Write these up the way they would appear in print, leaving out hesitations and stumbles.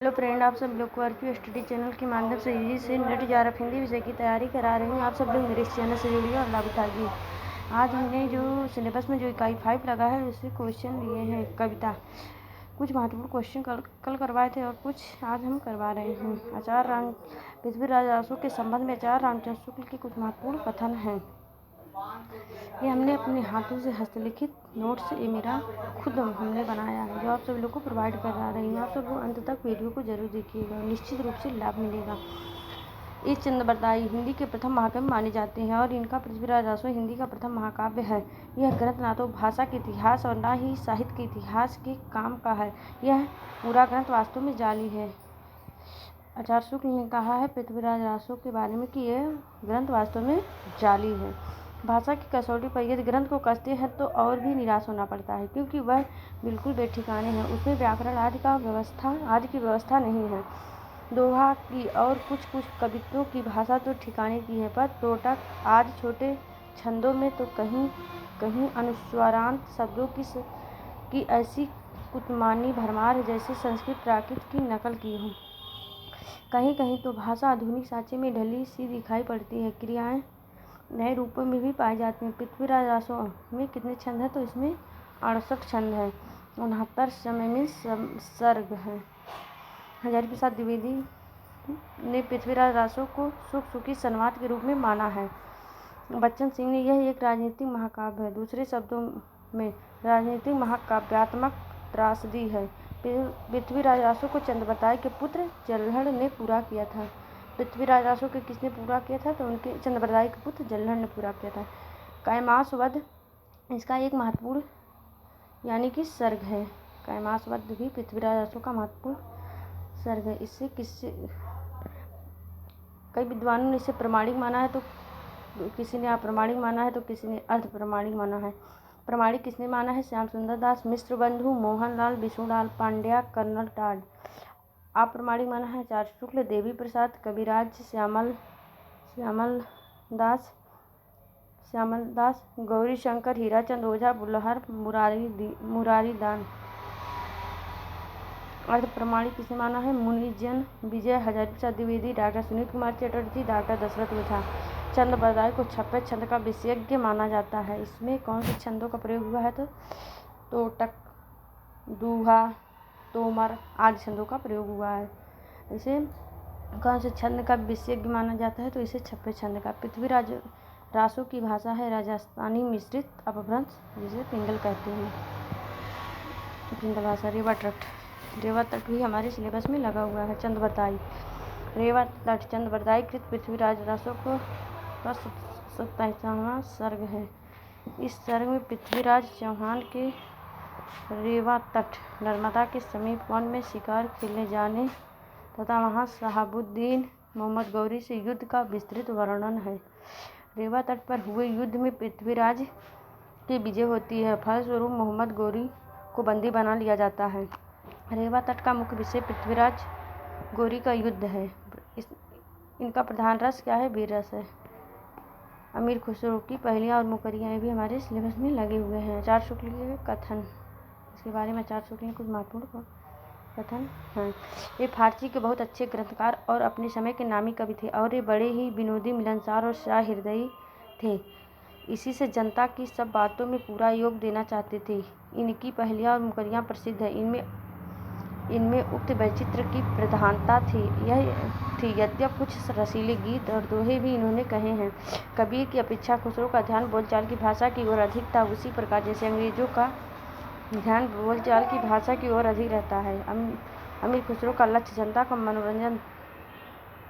Hello friend, आप सब लोग क्वार्की स्टडी चैनल के माध्यम से यूजी से नेट JRF हिंदी विषय की तैयारी करा रहे हैं। आप सब लोग मेरे इस चैनल से जुड़िए और लाभ उठाइए। आज हमने जो सिलेबस में जो इकाई 5 लगा है उससे क्वेश्चन लिए हैं। कविता कुछ महत्वपूर्ण क्वेश्चन कल करवाए थे और कुछ आज हम करवा रहे हैं। आचार्य राम पृथ्वीराज रासो के संबंध में आचार्य रामचंद्र शुक्ल के कुछ महत्वपूर्ण कथन हैं। ये हमने अपने हाथों से हस्तलिखित नोट्स, ये मेरा खुद हमने बनाया है, जो आप सभी लोग को प्रोवाइड करा रही हूँ। आप सब लोग अंत तक वीडियो को जरूर देखिएगा, निश्चित रूप से लाभ मिलेगा। इस चंद्रबरदाई हिंदी के प्रथम महाकवि माने जाते हैं और इनका पृथ्वीराज रासो हिंदी का प्रथम महाकाव्य है। यह ग्रंथ ना तो भाषा के इतिहास और ना ही साहित्य के इतिहास के काम का है। यह पूरा ग्रंथ वास्तव में जाली है। आचार्य शुक्ल ने कहा है पृथ्वीराज रासो के बारे में कि यह ग्रंथ वास्तव में जाली है। भाषा की कसौटी पर यदि ग्रंथ को कसते हैं तो और भी निराश होना पड़ता है, क्योंकि वह बिल्कुल बेठिकाने हैं। उसमें व्याकरण आदि की व्यवस्था नहीं है। दोहा की और कुछ कवित्वों की भाषा तो ठिकाने की है, पर तोटक आदि छोटे छंदों में तो कहीं कहीं अनुस्वारांत शब्दों की ऐसी कुतमानी भरमार है जैसे संस्कृत प्राकृत की नकल की हो। कहीं कहीं तो भाषा आधुनिक सांचे में ढली सी दिखाई पड़ती है। क्रियाएं नए रूपों में भी पाई जाती हैं। पृथ्वीराज रासो में कितने छंद हैं? तो इसमें 68 छंद हैं। 69 समय में सर्ग है। हजारी प्रसाद द्विवेदी ने पृथ्वीराज रासो को सुख सुखी संवाद के रूप में माना है। बच्चन सिंह ने यह एक राजनीतिक महाकाव्य है। दूसरे शब्दों में राजनीतिक महाकाव्यात्मक त्रासदी है। पृथ्वीराज रासो को चंद्रबरदाई के पुत्र जल्हड़ ने पूरा किया था। पृथ्वीराज रासो के किसने पूरा किया था? तो उनके चंद्रबरदाई के पुत्र जल्हड़ ने पूरा किया था। कैमास वध इसका एक महत्वपूर्ण यानी कि सर्ग है। कैमास वध भी पृथ्वीराज रासो का महत्वपूर्ण सर्ग है। इससे कई विद्वानों ने इसे प्रमाणिक माना है, तो किसी ने अप्रमाणिक माना है, तो किसी ने अर्ध प्रमाणिक माना है। प्रमाणिक किसने माना है? श्याम सुंदर दास, मिश्र बंधु, मोहनलाल, विष्णुलाल पांड्या, कर्नल टाड। अप्रमाणिक माना है आचार्य शुक्ल, देवी प्रसाद, कविराज, श्यामल दास, गौरी शंकर, हीराचंद ओझा, बुल्लहर, मुरारी दान। अर्ध प्रमाणिक किसे माना है? मुनिजन विजय, हजारी प्रसाद द्विवेदी, डॉक्टर सुनील कुमार चटर्जी, डॉक्टर दशरथ ओझा। चंद्रबरदाई को 56 छंद का विशेषज्ञ माना जाता है। इसमें कौन से छंदों का प्रयोग हुआ है? तो तोटक, दूहा, तोमर आदि छंदों का प्रयोग हुआ है। इसे कौन से छंद का विशेषज्ञ माना जाता है? तो इसे 56 छंद का। पृथ्वीराज रासो की भाषा है राजस्थानी मिश्रित अपभ्रंश, जिसे पिंगल कहते हैं। पिंगल भाषा। रेवा तट भी हमारे सिलेबस में लगा हुआ है। चंद्रबरदाई रेवा तट चंद्रबरदाई कृत पृथ्वीराज रासो को 27वां सर्ग है। इस सर्ग में पृथ्वीराज चौहान के रेवा तट नर्मदा के समीप वन में शिकार खेलने जाने तथा वहां शहाबुद्दीन मोहम्मद गौरी से युद्ध का विस्तृत वर्णन है। रेवा तट पर हुए युद्ध में पृथ्वीराज की विजय होती है। फलस्वरूप मोहम्मद गौरी को बंदी बना लिया जाता है। रेवा तट का मुख्य विषय पृथ्वीराज गौरी का युद्ध है। इनका प्रधान रस क्या है? वीर रस है। अमीर खुसरो की पहेलियाँ और मुकरियाँ भी हमारे सिलेबस में लगे हुए हैं। आचार्य शुक्ल के कथन, इसके बारे में आचार्य शुक्ल ने कुछ महत्वपूर्ण कथन हैं। ये फारसी के बहुत अच्छे ग्रंथकार और अपने समय के नामी कवि थे और ये बड़े ही विनोदी, मिलनसार और सहृदयी थे। इसी से जनता की सब बातों में पूरा योग देना चाहते थे। इनकी पहेलियाँ और मुकरियाँ प्रसिद्ध है। इनमें उक्त वैचित्र की प्रधानता थी। यद्यप कुछ रसीले गीत और दोहे भी इन्होंने कहे हैं। कबीर की अपेक्षा खुसरो का ध्यान बोलचाल की भाषा की ओर अधिक था। उसी प्रकार जैसे अंग्रेजों का ध्यान बोलचाल की भाषा की ओर अधिक रहता है, अमीर खुसरो का लक्ष्य जनता का मनोरंजन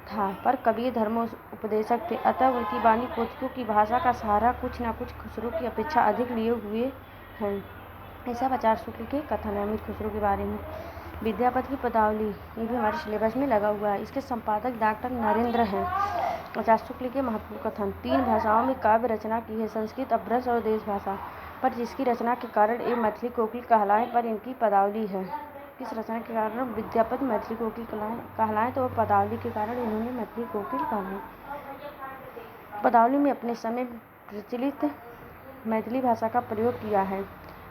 था। पर कबीर धर्मोपदेशक थे, अतः उनकी वाणी पोथियों की भाषा का सहारा कुछ न कुछ खुसरो की अपेक्षा अधिक लिए हुए हैं। ऐसा आचार्य शुक्ल के कथन है अमीर खुसरो के बारे में। विद्यापति की पदावली, ये भी हमारे सिलेबस में लगा हुआ है। इसके संपादक डॉक्टर नरेंद्र हैं। आचार्य शुक्ल के महत्वपूर्ण कथन। 3 भाषाओं में काव्य रचना की है, संस्कृत, अपभ्रंश और देश भाषा। पर जिसकी रचना के कारण ये मैथिली कोकिल कहलाएं, पर इनकी पदावली है। किस रचना के कारण विद्यापति मैथिली कोकिल कहलाएं? तो पदावली के कारण इन्होंने मैथिली कोकिल कहलाएं। पदावली में अपने समय प्रचलित मैथिली भाषा का प्रयोग किया है।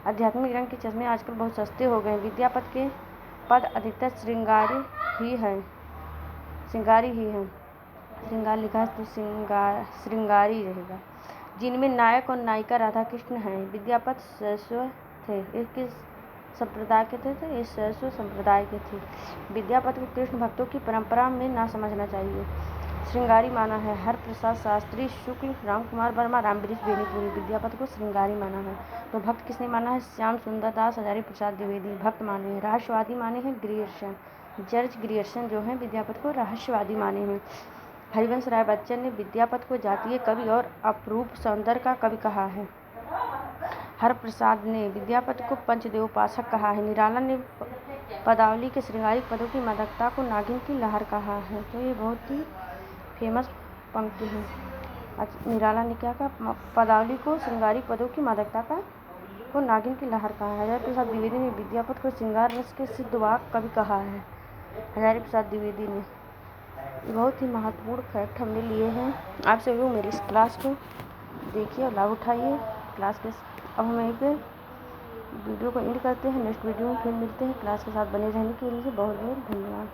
आध्यात्मिक रंग के चश्मे आजकल बहुत सस्ते हो गए। विद्यापति के पद अधिकतर श्रृंगारी ही है, श्रृंगारी ही है। श्रृंगार लिखा है तो श्रृंगारी रहेगा। जिनमें नायक और नायिका राधा कृष्ण हैं। विद्यापति सरस्वत थे। ये किस संप्रदाय के थे? तो ये सरस्वत संप्रदाय के थे। विद्यापति को कृष्ण भक्तों की परंपरा में ना समझना चाहिए। श्रृंगारी माना है हर प्रसाद शास्त्री, शुक्ल, राम कुमार वर्मा, रामवृक्ष बेनीपुरी। विद्यापति को श्रृंगारी माना है। तो भक्त किसने माना है? श्याम सुंदर दास, हजारी प्रसाद द्विवेदी भक्त माने हैं। रहस्यवादी माने हैं ग्रियर्सन, जॉर्ज ग्रियर्सन जो है विद्यापति को रहस्यवादी माने हैं। हरिवंश राय बच्चन ने विद्यापति को जातीय कवि और अपरूप सौंदर्य का कवि कहा है। हरप्रसाद ने विद्यापति को पंचदेवोपासक कहा है। निराला ने पदावली के श्रृंगारिक पदों की मादकता को नागिन की लहर कहा है। तो ये बहुत ही फेमस पंक्ति है। निराला ने क्या कहा? पदावली को श्रृंगारिक पदों की मादकता को नागिन की लहर कहा है। हजारी प्रसाद द्विवेदी ने विद्यापति को श्रृंगार रस के सिद्धवाक कवि कहा है। हजारी प्रसाद द्विवेदी ने। बहुत ही महत्वपूर्ण फैक्ट हमने लिए हैं। आप सभी लोग मेरी इस क्लास को देखिए और लाभ उठाइए। क्लास के अब हम यहीं पे वीडियो को एंड करते हैं। नेक्स्ट वीडियो में फिर मिलते हैं। क्लास के साथ बने रहने के लिए बहुत बहुत धन्यवाद।